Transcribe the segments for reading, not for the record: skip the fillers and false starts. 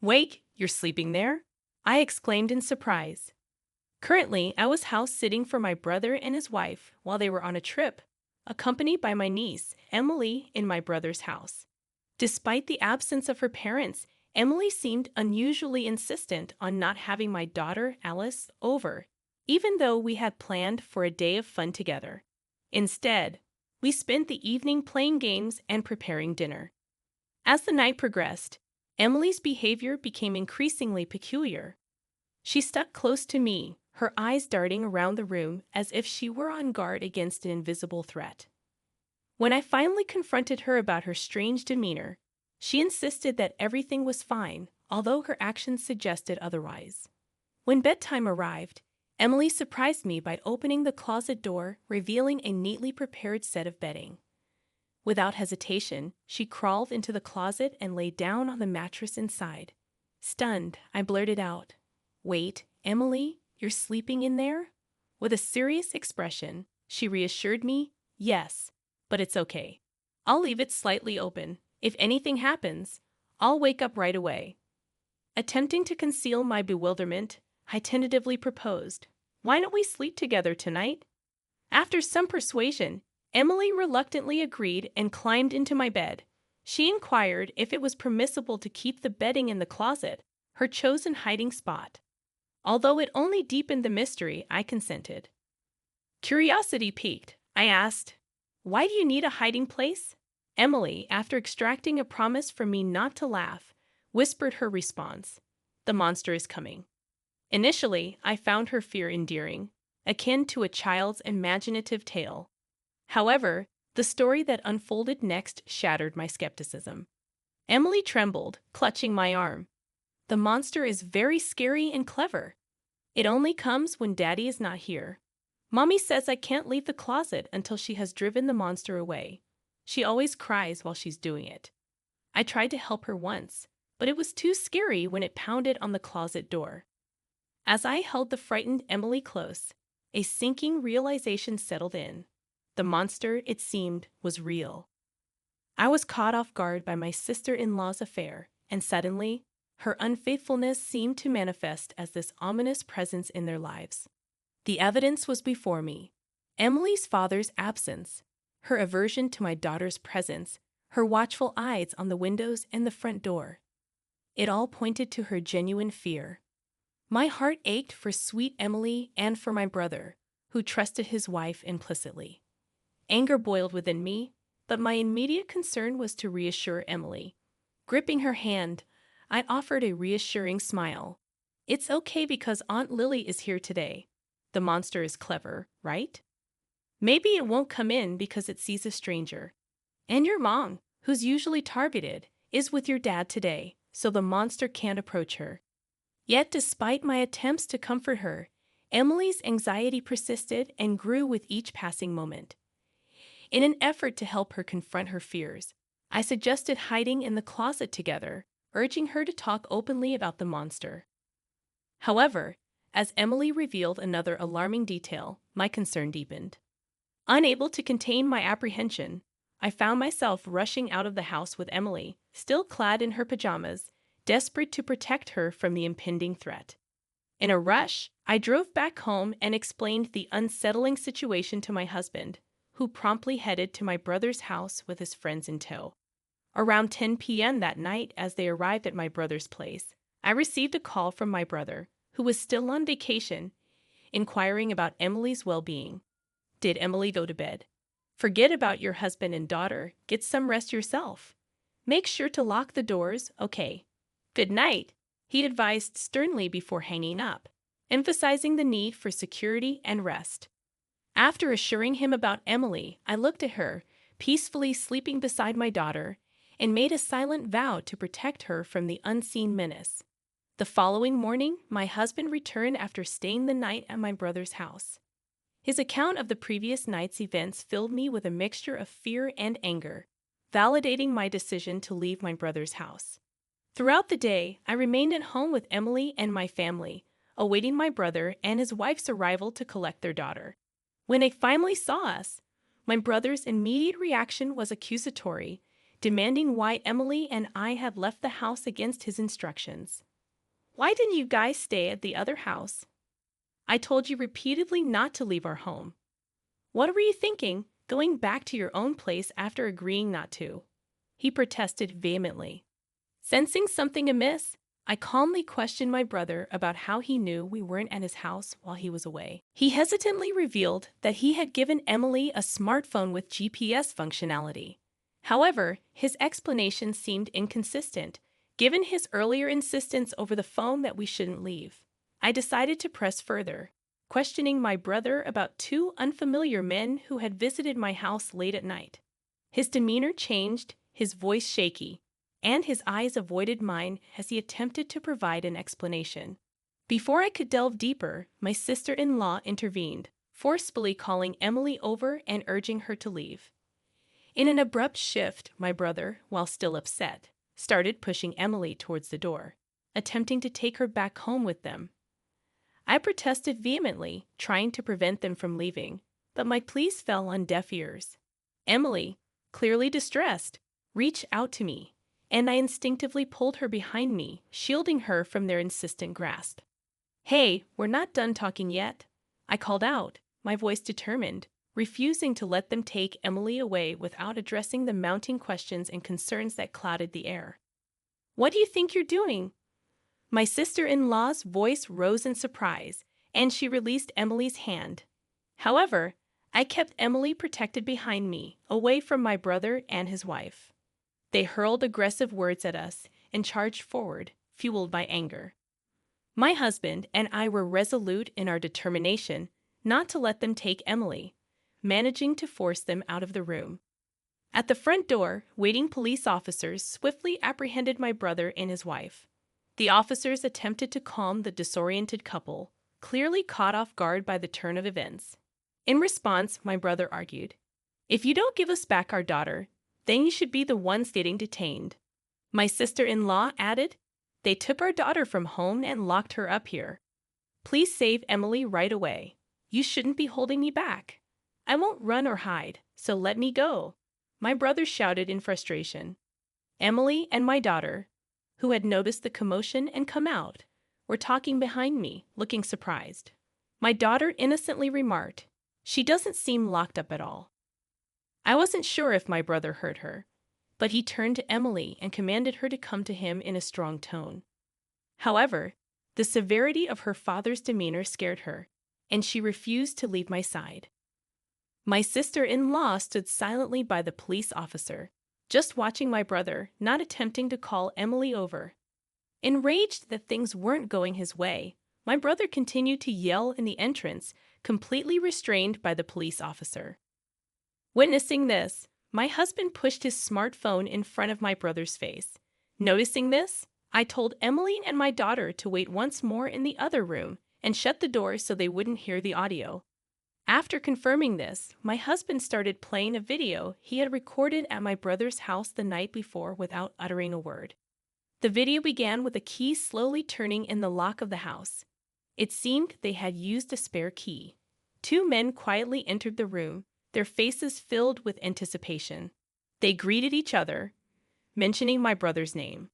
Wake, you're sleeping there? I exclaimed in surprise. Currently, I was house sitting for my brother and his wife while they were on a trip, accompanied by my niece, Emily, in my brother's house. Despite the absence of her parents, Emily seemed unusually insistent on not having my daughter, Alice, over, even though we had planned for a day of fun together. Instead, we spent the evening playing games and preparing dinner. As the night progressed, Emily's behavior became increasingly peculiar. She stuck close to me, her eyes darting around the room as if she were on guard against an invisible threat. When I finally confronted her about her strange demeanor, she insisted that everything was fine, although her actions suggested otherwise. When bedtime arrived, Emily surprised me by opening the closet door, revealing a neatly prepared set of bedding. Without hesitation, she crawled into the closet and lay down on the mattress inside. Stunned, I blurted out, "Wait, Emily, you're sleeping in there?" With a serious expression, she reassured me, "Yes, but it's okay. I'll leave it slightly open. If anything happens, I'll wake up right away." Attempting to conceal my bewilderment, I tentatively proposed, "Why don't we sleep together tonight?" After some persuasion, Emily reluctantly agreed and climbed into my bed. She inquired if it was permissible to keep the bedding in the closet, her chosen hiding spot. Although it only deepened the mystery, I consented. Curiosity piqued, I asked, "Why do you need a hiding place?" Emily, after extracting a promise from me not to laugh, whispered her response, "The monster is coming." Initially, I found her fear endearing, akin to a child's imaginative tale. However, the story that unfolded next shattered my skepticism. Emily trembled, clutching my arm. "The monster is very scary and clever. It only comes when Daddy is not here. Mommy says I can't leave the closet until she has driven the monster away. She always cries while she's doing it." I tried to help her once, but it was too scary when it pounded on the closet door. As I held the frightened Emily close, a sinking realization settled in. The monster, it seemed, was real. I was caught off guard by my sister-in-law's affair, and suddenly, her unfaithfulness seemed to manifest as this ominous presence in their lives. The evidence was before me. Emily's father's absence, her aversion to my daughter's presence, her watchful eyes on the windows and the front door. It all pointed to her genuine fear. My heart ached for sweet Emily and for my brother, who trusted his wife implicitly. Anger boiled within me, but my immediate concern was to reassure Emily. Gripping her hand, I offered a reassuring smile. "It's okay because Aunt Lily is here today. The monster is clever, right? Maybe it won't come in because it sees a stranger. And your mom, who's usually targeted, is with your dad today, so the monster can't approach her." Yet despite my attempts to comfort her, Emily's anxiety persisted and grew with each passing moment. In an effort to help her confront her fears, I suggested hiding in the closet together, urging her to talk openly about the monster. However, as Emily revealed another alarming detail, my concern deepened. Unable to contain my apprehension, I found myself rushing out of the house with Emily, still clad in her pajamas, desperate to protect her from the impending threat. In a rush, I drove back home and explained the unsettling situation to my husband, who promptly headed to my brother's house with his friends in tow. Around 10 p.m. that night, as they arrived at my brother's place, I received a call from my brother, who was still on vacation, inquiring about Emily's well-being. "Did Emily go to bed? Forget about your husband and daughter. Get some rest yourself. Make sure to lock the doors, okay? Good night," he advised sternly before hanging up, emphasizing the need for security and rest. After assuring him about Emily, I looked at her, peacefully sleeping beside my daughter, and made a silent vow to protect her from the unseen menace. The following morning, my husband returned after staying the night at my brother's house. His account of the previous night's events filled me with a mixture of fear and anger, validating my decision to leave my brother's house. Throughout the day, I remained at home with Emily and my family, awaiting my brother and his wife's arrival to collect their daughter. When they finally saw us, my brother's immediate reaction was accusatory, demanding why Emily and I had left the house against his instructions. "Why didn't you guys stay at the other house? I told you repeatedly not to leave our home. What were you thinking, going back to your own place after agreeing not to?" he protested vehemently. Sensing something amiss, I calmly questioned my brother about how he knew we weren't at his house while he was away. He hesitantly revealed that he had given Emily a smartphone with GPS functionality. However, his explanation seemed inconsistent, given his earlier insistence over the phone that we shouldn't leave. I decided to press further, questioning my brother about two unfamiliar men who had visited my house late at night. His demeanor changed, his voice shaky, and his eyes avoided mine as he attempted to provide an explanation. Before I could delve deeper, my sister-in-law intervened, forcefully calling Emily over and urging her to leave. In an abrupt shift, my brother, while still upset, started pushing Emily towards the door, attempting to take her back home with them. I protested vehemently, trying to prevent them from leaving, but my pleas fell on deaf ears. Emily, clearly distressed, reached out to me, and I instinctively pulled her behind me, shielding her from their insistent grasp. "Hey, we're not done talking yet," I called out, my voice determined, refusing to let them take Emily away without addressing the mounting questions and concerns that clouded the air. "What do you think you're doing?" My sister-in-law's voice rose in surprise, and she released Emily's hand. However, I kept Emily protected behind me, away from my brother and his wife. They hurled aggressive words at us and charged forward, fueled by anger. My husband and I were resolute in our determination not to let them take Emily, managing to force them out of the room. At the front door, waiting police officers swiftly apprehended my brother and his wife. The officers attempted to calm the disoriented couple, clearly caught off guard by the turn of events. In response, my brother argued, "If you don't give us back our daughter, then you should be the ones getting detained." My sister-in-law added, "They took our daughter from home and locked her up here. Please save Emily right away. You shouldn't be holding me back. I won't run or hide, so let me go," my brother shouted in frustration. Emily and my daughter, who had noticed the commotion and come out, were talking behind me, looking surprised. My daughter innocently remarked, "She doesn't seem locked up at all." I wasn't sure if my brother heard her, but he turned to Emily and commanded her to come to him in a strong tone. However, the severity of her father's demeanor scared her, and she refused to leave my side. My sister-in-law stood silently by the police officer, just watching my brother, not attempting to call Emily over. Enraged that things weren't going his way, my brother continued to yell in the entrance, completely restrained by the police officer. Witnessing this, my husband pushed his smartphone in front of my brother's face. Noticing this, I told Emily and my daughter to wait once more in the other room and shut the door so they wouldn't hear the audio. After confirming this, my husband started playing a video he had recorded at my brother's house the night before without uttering a word. The video began with a key slowly turning in the lock of the house. It seemed they had used a spare key. Two men quietly entered the room, their faces filled with anticipation. They greeted each other, mentioning my brother's name.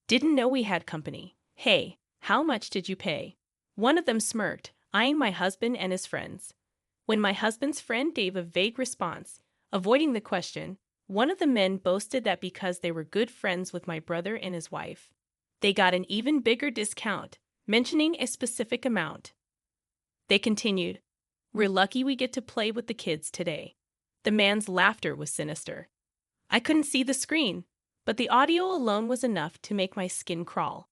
"Didn't know we had company. Hey, how much did you pay?" One of them smirked, eyeing my husband and his friends. When my husband's friend gave a vague response, avoiding the question, one of the men boasted that because they were good friends with my brother and his wife, they got an even bigger discount, mentioning a specific amount. They continued, "We're lucky we get to play with the kids today." The man's laughter was sinister. I couldn't see the screen, but the audio alone was enough to make my skin crawl.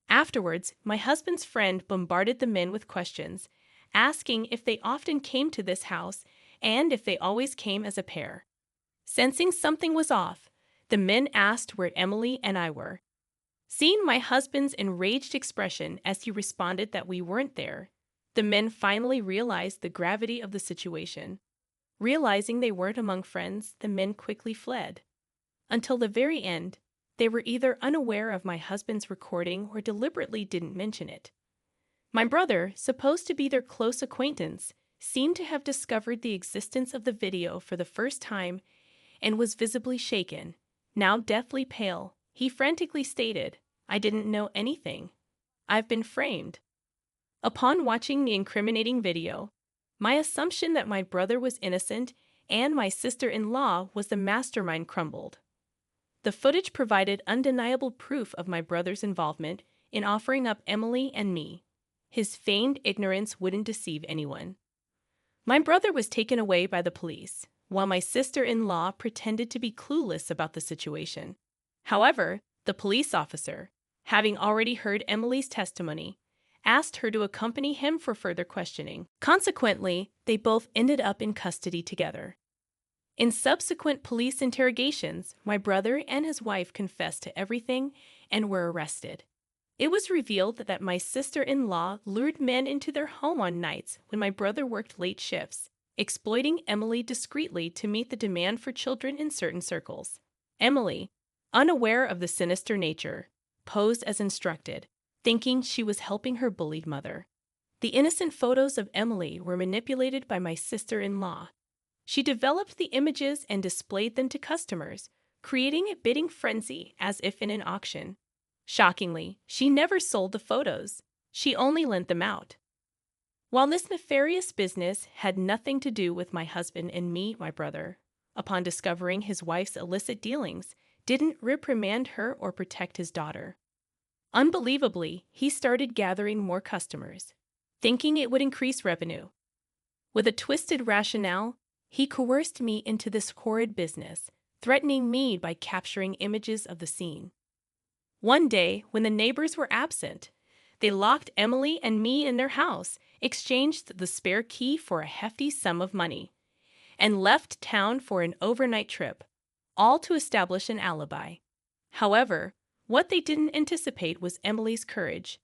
Afterwards, my husband's friend bombarded the men with questions, asking if they often came to this house and if they always came as a pair. Sensing something was off, the men asked where Emily and I were. Seeing my husband's enraged expression as he responded that we weren't there, the men finally realized the gravity of the situation. Realizing they weren't among friends, the men quickly fled. Until the very end, they were either unaware of my husband's recording or deliberately didn't mention it. My brother, supposed to be their close acquaintance, seemed to have discovered the existence of the video for the first time and was visibly shaken, Now deathly pale, he frantically stated, "I didn't know anything. I've been framed." Upon watching the incriminating video, my assumption that my brother was innocent and my sister-in-law was the mastermind crumbled. The footage provided undeniable proof of my brother's involvement in offering up Emily and me. His feigned ignorance wouldn't deceive anyone. My brother was taken away by the police, while my sister-in-law pretended to be clueless about the situation. However, the police officer, having already heard Emily's testimony, asked her to accompany him for further questioning. Consequently, they both ended up in custody together. In subsequent police interrogations, my brother and his wife confessed to everything and were arrested. It was revealed that my sister-in-law lured men into their home on nights when my brother worked late shifts, exploiting Emily discreetly to meet the demand for children in certain circles. Emily, unaware of the sinister nature, posed as instructed, thinking she was helping her bullied mother. The innocent photos of Emily were manipulated by my sister-in-law. She developed the images and displayed them to customers, creating a bidding frenzy as if in an auction. Shockingly, she never sold the photos. She only lent them out. While this nefarious business had nothing to do with my husband and me, my brother, upon discovering his wife's illicit dealings, didn't reprimand her or protect his daughter. Unbelievably, he started gathering more customers, thinking it would increase revenue. With a twisted rationale, he coerced me into this horrid business, threatening me by capturing images of the scene. One day, when the neighbors were absent, they locked Emily and me in their house, exchanged the spare key for a hefty sum of money, and left town for an overnight trip, all to establish an alibi. However, what they didn't anticipate was Emily's courage.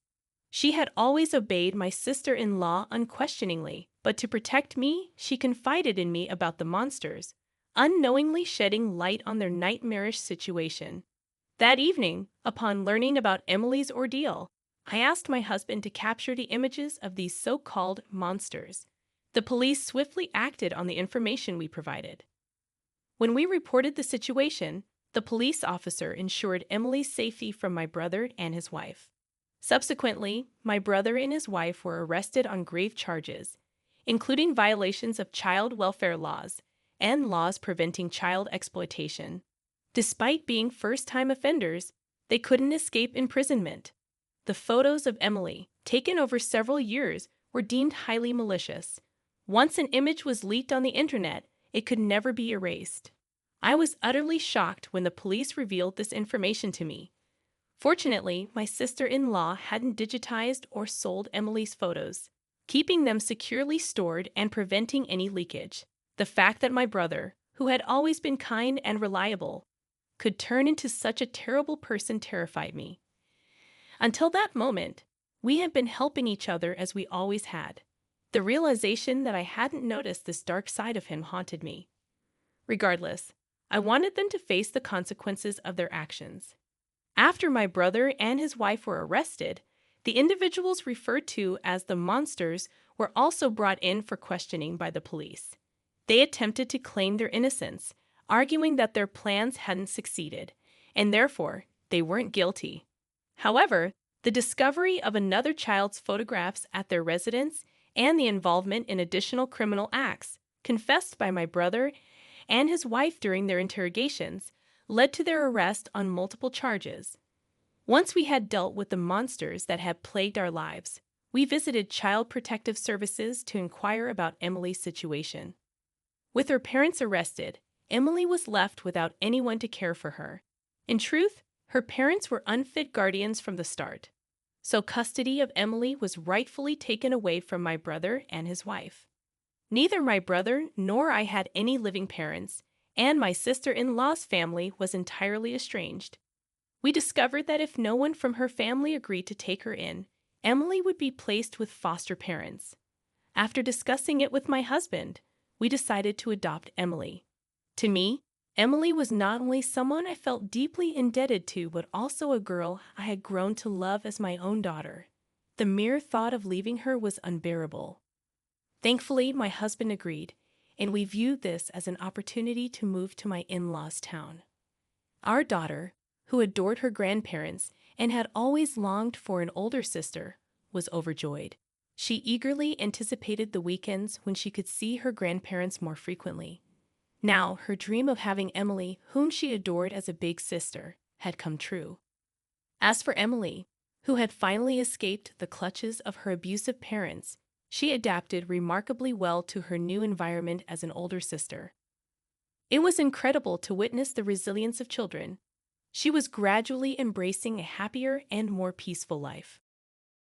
She had always obeyed my sister-in-law unquestioningly, but to protect me, she confided in me about the monsters, unknowingly shedding light on their nightmarish situation. That evening, upon learning about Emily's ordeal, I asked my husband to capture the images of these so-called monsters. The police swiftly acted on the information we provided. When we reported the situation, the police officer ensured Emily's safety from my brother and his wife. Subsequently, my brother and his wife were arrested on grave charges, including violations of child welfare laws and laws preventing child exploitation. Despite being first-time offenders, they couldn't escape imprisonment. The photos of Emily, taken over several years, were deemed highly malicious. Once an image was leaked on the internet, it could never be erased. I was utterly shocked when the police revealed this information to me. Fortunately, my sister-in-law hadn't digitized or sold Emily's photos, keeping them securely stored and preventing any leakage. The fact that my brother, who had always been kind and reliable, could turn into such a terrible person terrified me. Until that moment, we had been helping each other as we always had. The realization that I hadn't noticed this dark side of him haunted me. Regardless, I wanted them to face the consequences of their actions. After my brother and his wife were arrested, the individuals referred to as the monsters were also brought in for questioning by the police. They attempted to claim their innocence, arguing that their plans hadn't succeeded, and therefore they weren't guilty. However, the discovery of another child's photographs at their residence and the involvement in additional criminal acts, confessed by my brother and his wife during their interrogations, led to their arrest on multiple charges. Once we had dealt with the monsters that had plagued our lives, we visited Child Protective Services to inquire about Emily's situation. With her parents arrested, Emily was left without anyone to care for her. In truth, her parents were unfit guardians from the start, so custody of Emily was rightfully taken away from my brother and his wife. Neither my brother nor I had any living parents, and my sister-in-law's family was entirely estranged. We discovered that if no one from her family agreed to take her in, Emily would be placed with foster parents. After discussing it with my husband, we decided to adopt Emily. To me, Emily was not only someone I felt deeply indebted to, but also a girl I had grown to love as my own daughter. The mere thought of leaving her was unbearable. Thankfully, my husband agreed, and we viewed this as an opportunity to move to my in-laws' town. Our daughter, who adored her grandparents and had always longed for an older sister, was overjoyed. She eagerly anticipated the weekends when she could see her grandparents more frequently. Now, her dream of having Emily, whom she adored as a big sister, had come true. As for Emily, who had finally escaped the clutches of her abusive parents, she adapted remarkably well to her new environment as an older sister. It was incredible to witness the resilience of children. She was gradually embracing a happier and more peaceful life.